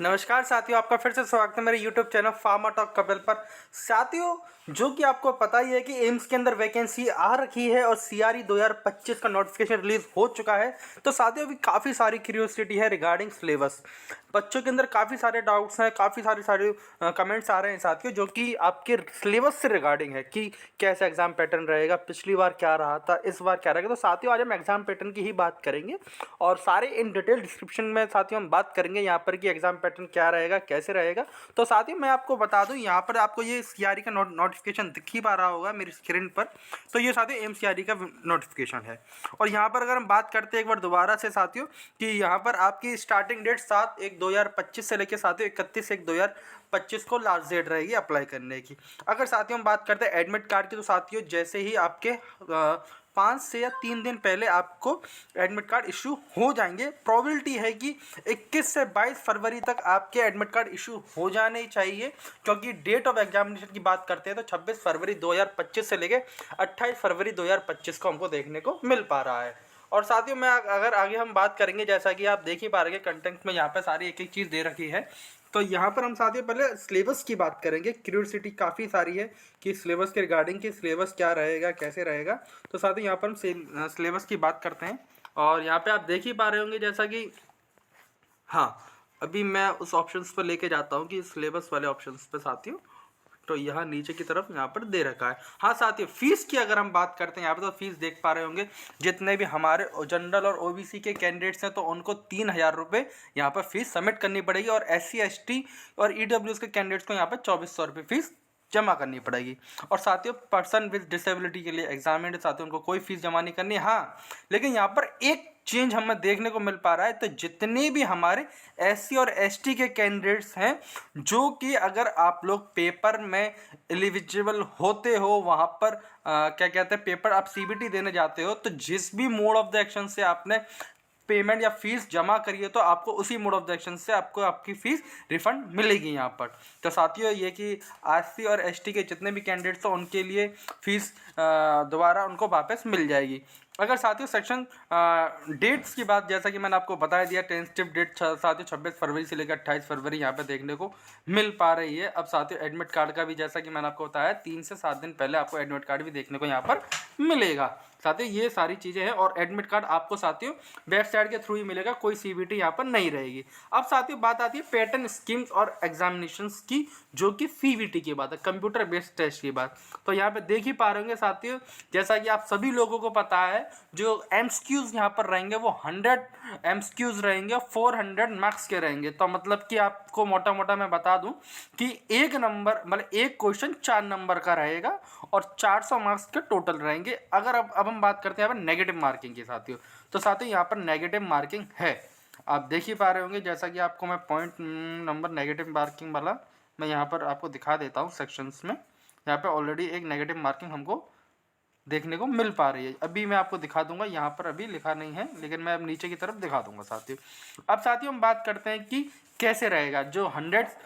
नमस्कार साथियों, आपका फिर से स्वागत है मेरे YouTube channel pharma talk Kapil पर। साथियों, जो कि आपको पता ही है कि एम्स के अंदर वैकेंसी आ रखी है और CRE 2025 का नोटिफिकेशन रिलीज हो चुका है। तो साथियों, अभी काफ़ी सारी क्यूरियोसिटी है रिगार्डिंग सिलेबस। बच्चों के अंदर काफ़ी सारे डाउट्स हैं, काफ़ी सारे कमेंट्स आ रहे हैं साथियों, जो कि आपके सिलेबस से रिगार्डिंग है कि कैसा एग्जाम पैटर्न रहेगा, पिछली बार क्या रहा था, इस बार क्या रहेगा। तो साथियों, आज हम एग्जाम पैटर्न की ही बात करेंगे और सारे इन डिटेल डिस्क्रिप्शन में साथियों हम बात करेंगे यहाँ पर कि एग्जाम पैटर्न क्या रहेगा, कैसे रहेगा। तो साथियों, मैं आपको बता दूं, यहाँ पर आपको ये CRE का नोटिफिकेशन दिख ही पा रहा होगा मेरी स्क्रीन पर। तो ये साथियों MCRE का नोटिफिकेशन है। और यहाँ पर अगर हम बात करते हैं एक बार दोबारा से साथियों, कि यहाँ पर आपकी स्टार्टिंग डेट 7/1/2025 से लेकर साथियों 31/1/2025 को लास्ट डेट रहेगी अप्लाई करने की। अगर साथियों हम बात करते हैं एडमिट कार्ड की, तो साथियों जैसे ही आपके 5 से या 3 दिन पहले आपको एडमिट कार्ड इशू हो जाएंगे। प्रोबेबिलिटी है कि 21 से 22 फरवरी तक आपके एडमिट कार्ड इशू हो जाने चाहिए, क्योंकि डेट ऑफ एग्जामिनेशन की बात करते हैं तो 26 फरवरी 2025 से लेके 28 फरवरी 2025 को हमको देखने को मिल पा रहा है। और साथियों, मैं अगर आगे हम बात करेंगे, जैसा कि आप देख ही पा रहे हैं कंटेंट में यहाँ पे सारी एक एक चीज़ दे रखी है। तो यहाँ पर हम साथियों पहले सिलेबस की बात करेंगे। क्यूरियोसिटी काफ़ी सारी है कि सिलेबस के रिगार्डिंग कि सिलेबस क्या रहेगा, कैसे रहेगा। तो साथियों, यहाँ पर हम सिलेबस की बात करते हैं और यहाँ पे आप देख ही पा रहे होंगे जैसा कि, हाँ, अभी मैं उस ऑप्शंस पर लेके जाता हूँ कि सिलेबस वाले ऑप्शंस पे साथियों। तो यहाँ नीचे की तरफ यहाँ पर दे रखा है। हाँ साथियों, फीस की अगर हम बात करते हैं यहाँ पर, तो फीस देख पा रहे होंगे जितने भी हमारे जनरल और OBC के कैंडिडेट्स हैं तो उनको 3,000 रुपये यहाँ पर फीस सबमिट करनी पड़ेगी। और SC ST और EWS के कैंडिडेट्स को यहाँ पर 2,400 रुपये फीस जमा करनी पड़ेगी। और साथियों, पर्सन विद डिसेबिलिटी के लिए एग्जामिनेड साथियों उनको कोई फीस जमा नहीं करनी। हाँ, लेकिन यहाँ पर एक चेंज हमें देखने को मिल पा रहा है। तो जितने भी हमारे SC और ST के कैंडिडेट्स हैं, जो कि अगर आप लोग पेपर में एलिजिबल होते हो, वहाँ पर क्या कहते हैं, पेपर आप CBT देने जाते हो, तो जिस भी मोड ऑफ द एक्शन से आपने पेमेंट या फीस जमा करिए तो आपको उसी मोड ऑफ द एक्शन से आपको आपकी फीस रिफंड मिलेगी यहाँ पर। तो साथियों, ये कि SC और ST के जितने भी कैंडिडेट्स हैं उनके लिए फीस दोबारा उनको वापस मिल जाएगी। अगर साथियों सेक्शन डेट्स की बात, जैसा कि मैंने आपको बता दिया, टेंटेटिव डेट साथियों 26 फरवरी से लेकर 28 फरवरी यहाँ पे देखने को मिल पा रही है। अब साथियों एडमिट कार्ड का भी, जैसा कि मैंने आपको बताया, 3 से 7 दिन पहले आपको एडमिट कार्ड भी देखने को यहाँ पर मिलेगा। साथियों ये सारी चीज़ें हैं और एडमिट कार्ड आपको साथियों वेबसाइट के थ्रू ही मिलेगा, कोई CBT यहाँ पर नहीं रहेगी। अब साथियों बात आती है पैटर्न स्कीम्स और एग्जामिनेशंस की, जो कि CBT की बात है, कंप्यूटर बेस्ड टेस्ट की बात। तो यहाँ पे देख ही पा रहे होंगे साथियों, जैसा कि आप सभी लोगों को पता है, जो MCQs यहाँ पर रहेंगे वो 100 MCQs रहेंगे, 400 मार्क्स के रहेंगे। तो मतलब कि आपको मोटा मोटा मैं बता दूं कि एक नंबर मतलब एक क्वेश्चन 4 नंबर का रहेगा और 400 मार्क्स के टोटल रहेंगे। अगर अब हम बात करते हैं यहाँ पर नेगेटिव मार्किंग की साथियों, तो साथियों यहाँ पर नेगेटिव मार्किंग है, आप देख ही पा रहे होंगे। जैसा कि आपको मैं पॉइंट नंबर नेगेटिव मार्किंग वाला मैं यहाँ पर आपको दिखा देता हूँ सेक्शंस में। यहाँ पे ऑलरेडी एक नेगेटिव मार्किंग हमको देखने को मिल पा रही है। अभी मैं आपको दिखा दूंगा, यहाँ पर अभी लिखा नहीं है लेकिन मैं अब नीचे की तरफ दिखा दूंगा साथियों। अब साथियों हम बात करते हैं कि कैसे रहेगा, जो 100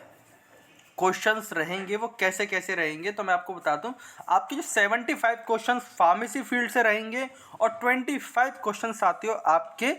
क्वेश्चंस रहेंगे वो कैसे कैसे रहेंगे। तो मैं आपको बता दूं, आपके जो 75 क्वेश्चंस फार्मेसी फील्ड से रहेंगे और 25 क्वेश्चन साथियों आपके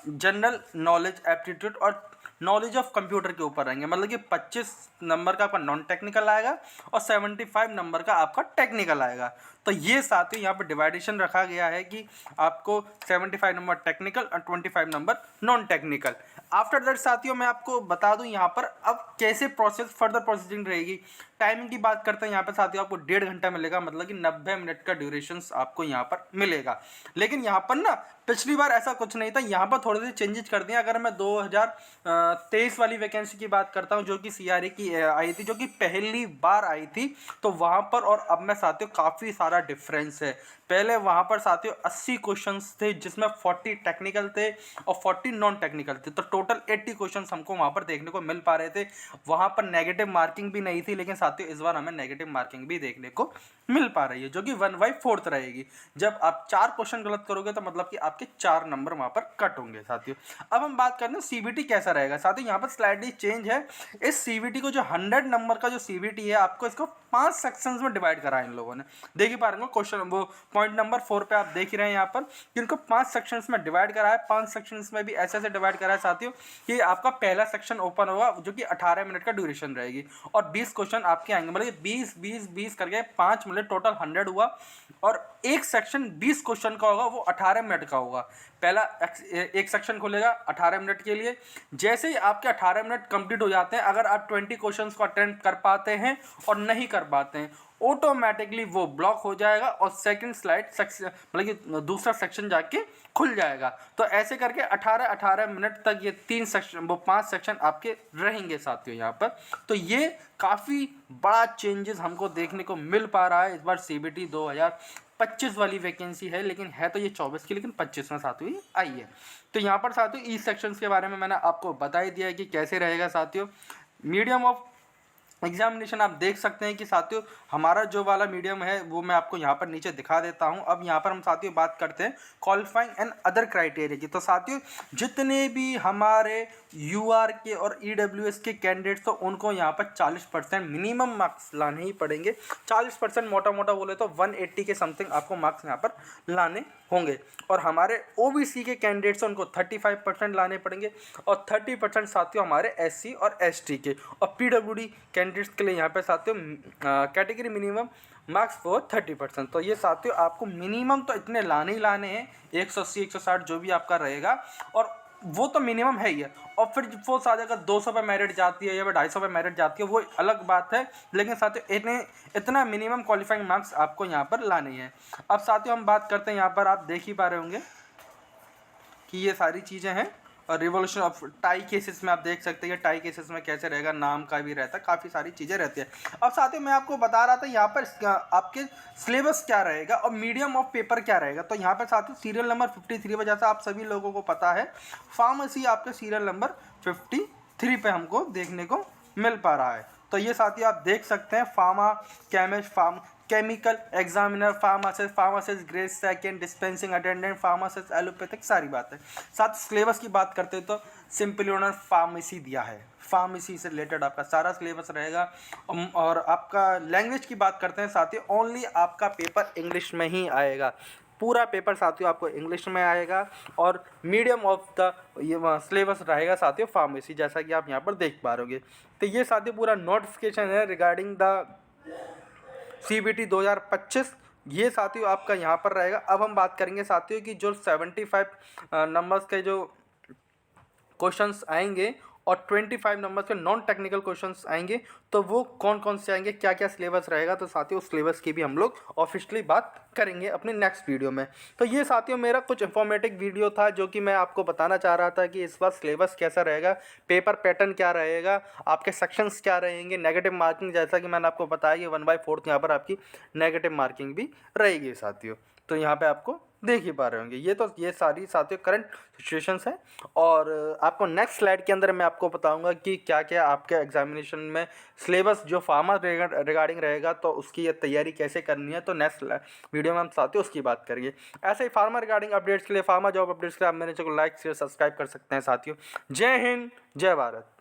जनरल नॉलेज, एप्टीट्यूड और नॉलेज ऑफ कंप्यूटर के ऊपर रहेंगे। मतलब कि 25 नंबर का आपका नॉन टेक्निकल आएगा और 75 नंबर का आपका टेक्निकल आएगा। तो ये साथियों यहाँ पर डिवाइडेशन रखा गया है कि आपको 75 नंबर टेक्निकल और 25 number non technical. After that साथियों मैं आपको बता दूं यहाँ पर अब कैसे प्रोसेस फर्दर प्रोसेसिंग रहेगी। टाइमिंग की बात करते हैं यहाँ पर साथियों, आपको 1.5 घंटा मिलेगा, मतलब कि 90 मिनट का ड्यूरेशन आपको यहाँ पर मिलेगा। लेकिन यहाँ पर ना पिछली बार ऐसा कुछ नहीं था, यहाँ पर थोड़े से चेंजेस कर दिए। अगर मैं 2023 वाली वैकेंसी की बात करता हूँ, जो कि CRE की आई थी, जो कि पहली बार आई थी, तो वहाँ पर और अब में साथियों काफ़ी सारा डिफरेंस है। पहले वहाँ पर साथियों 80 क्वेश्चंस थे, जिसमें 40 टेक्निकल थे और 40 नॉन टेक्निकल थे, तो टोटल 80 क्वेश्चंस हमको वहाँ पर देखने को मिल पा रहे थे। वहाँ पर नेगेटिव नेगेटिव मार्किंग भी नहीं थी, लेकिन साथियों इस बार हमें नेगेटिव मार्किंग भी देखने को मिल पा रही है, जो कि 1/4 रहेगी। जब आप 4 क्वेश्चन गलत करोगे तो मतलब कि आपके 4 नंबर वहाँ पर कट होंगे साथियों। अब हम बात करते हैं सीबीटी कैसा रहेगा साथियों। यहाँ पर स्लाइडली चेंज है। इस सीबीटी को जो 100 नंबर का जो सीबीटी है, आपको इसको 5 सेक्शंस में डिवाइड करा है इन लोगों ने। देख ही पा रहे हो क्वेश्चन, वो पॉइंट नंबर 4 पे आप देख ही रहे हैं यहाँ पर कि इनको 5 सेक्शंस में डिवाइड करा है। 5 सेक्शंस में भी ऐसे डिवाइड करा है साथियों कि आपका पहला सेक्शन ओपन होगा जो कि 18 मिनट का ड्यूरेशन रहेगी, और 20 क्वेश्चन आपके आएंगे, मतलब 20 करके 5 मिनट, टोटल 100 हुआ। और एक सेक्शन 20 क्वेश्चन का होगा, वो 18 मिनट का होगा। पहला एक सेक्शन खुलेगा 18 मिनट के लिए। जैसे ही आपके 18 मिनट कंप्लीट हो जाते हैं, अगर आप 20 क्वेश्चंस को अटेम्प्ट कर पाते हैं और नहीं कर पाते हैं, ऑटोमेटिकली वो ब्लॉक हो जाएगा और सेकंड स्लाइड सेक्शन, मतलब कि दूसरा सेक्शन जाके खुल जाएगा। तो ऐसे करके 18 मिनट तक ये 3 सेक्शन, वो 5 सेक्शन आपके रहेंगे साथियों यहाँ पर। तो ये काफ़ी बड़ा चेंजेस हमको देखने को मिल पा रहा है इस बार सीबीटी 2025 वाली वैकेंसी है, लेकिन है तो ये 24 की, लेकिन 25 में साथियों ही आई है। तो यहाँ पर साथियों ई सेक्शंस के बारे में मैंने आपको बता ही दिया है कि कैसे रहेगा साथियों। मीडियम ऑफ एग्जामिनेशन आप देख सकते हैं कि साथियों हमारा जो वाला मीडियम है वो मैं आपको यहाँ पर नीचे दिखा देता हूँ। अब यहाँ पर हम साथियों बात करते हैं क्वालिफाइंग एंड अदर क्राइटेरिया की। तो साथियों जितने भी हमारे यूआर के और ईडब्ल्यूएस के कैंडिडेट्स, तो उनको यहाँ पर 40% मिनिमम मार्क्स लाने ही पड़ेंगे। 40% मोटा मोटा बोले तो 180 के समथिंग आपको मार्क्स यहाँ पर लाने होंगे। और हमारे ओबीसी के कैंडिडेट्स उनको 35% लाने पड़ेंगे, और 30% साथियों हमारे एससी और एसटी के, और पीडब्ल्यूडी कैंडिडेट्स के लिए यहाँ पे साथियों कैटेगरी मिनिमम मार्क्स वो 30%। तो ये साथियों आपको मिनिमम तो इतने लाने ही लाने हैं, 180 160 जो भी आपका रहेगा, और वो तो मिनिमम है ही है। और फिर वो साथ अगर 200 पे मेरिट जाती है या 250 पे मेरिट जाती है वो अलग बात है, लेकिन साथियों इतना मिनिमम क्वालिफाइंग मार्क्स आपको यहाँ पर लाने हैं। अब साथियों हम बात करते हैं, यहाँ पर आप देख ही पा रहे होंगे कि ये सारी चीज़ें हैं। और रिवोल्यूशन ऑफ टाई केसेस में आप देख सकते हैं टाई केसेस में कैसे रहेगा, नाम का भी रहता है, काफ़ी सारी चीज़ें रहती है। अब साथियों मैं आपको बता रहा था यहाँ पर आपके सिलेबस क्या रहेगा और मीडियम ऑफ पेपर क्या रहेगा। तो यहाँ पर साथियों सीरियल नंबर 53 पर, जैसा आप सभी लोगों को पता है, फार्मेसी आपके सीरियल नंबर 53 पे हमको देखने को मिल पा रहा है। तो ये साथियों आप देख सकते हैं pharma chemist, chemical examiner, pharmacist grade second, dispensing attendant, pharmacist, allopathic, सारी बात है। साथ सिलेबस की बात करते हैं तो सिंपली उन्होंने फार्मेसी दिया है, फार्मेसी से रिलेटेड आपका सारा सिलेबस रहेगा। और आपका लैंग्वेज की बात करते हैं साथियों, ओनली आपका पेपर इंग्लिश में ही आएगा। पूरा पेपर साथियों आपको इंग्लिश में आएगा, और मीडियम ऑफ द ये सिलेबस रहेगा साथियों फार्मेसी, जैसा कि आप यहाँ पर देख पा रहे। तो ये साथियों पूरा नोटिफिकेशन है रिगार्डिंग द सीबीटी 2025, ये साथियों आपका यहाँ पर रहेगा। अब हम बात करेंगे साथियों कि जो 75 नंबर्स के जो क्वेश्चंस आएंगे और 25 नंबर के नॉन टेक्निकल क्वेश्चंस आएंगे, तो वो कौन कौन से आएंगे, क्या क्या सिलेबस रहेगा, तो साथियों उस सिलेबस की भी हम लोग ऑफिशियली बात करेंगे अपने नेक्स्ट वीडियो में। तो ये साथियों मेरा कुछ इंफॉर्मेटिव वीडियो था जो कि मैं आपको बताना चाह रहा था कि इस बार सिलेबस कैसा रहेगा, पेपर पैटर्न क्या रहेगा, आपके सेक्शंस क्या रहेंगे, नेगेटिव मार्किंग जैसा कि मैंने आपको बताया कि 1/4 यहाँ पर आपकी नेगेटिव मार्किंग भी रहेगी साथियों। तो यहाँ पर आपको देख ही पा रहे होंगे। ये सारी साथियों करंट सिचुएशंस हैं, और आपको नेक्स्ट स्लाइड के अंदर मैं आपको बताऊंगा कि क्या क्या आपके एग्जामिनेशन में सिलेबस जो फार्मा रिगार्डिंग रहेगा, तो उसकी ये तैयारी कैसे करनी है, तो नेक्स्ट वीडियो में हम साथियों उसकी बात करेंगे। ऐसे ही फार्मा रिगार्डिंग अपडेट्स के लिए, फार्मा जॉब अपडेट्स के लिए आप मेरे चैनल को लाइक शेयर सब्सक्राइब कर सकते हैं साथियों। जय हिंद, जय भारत।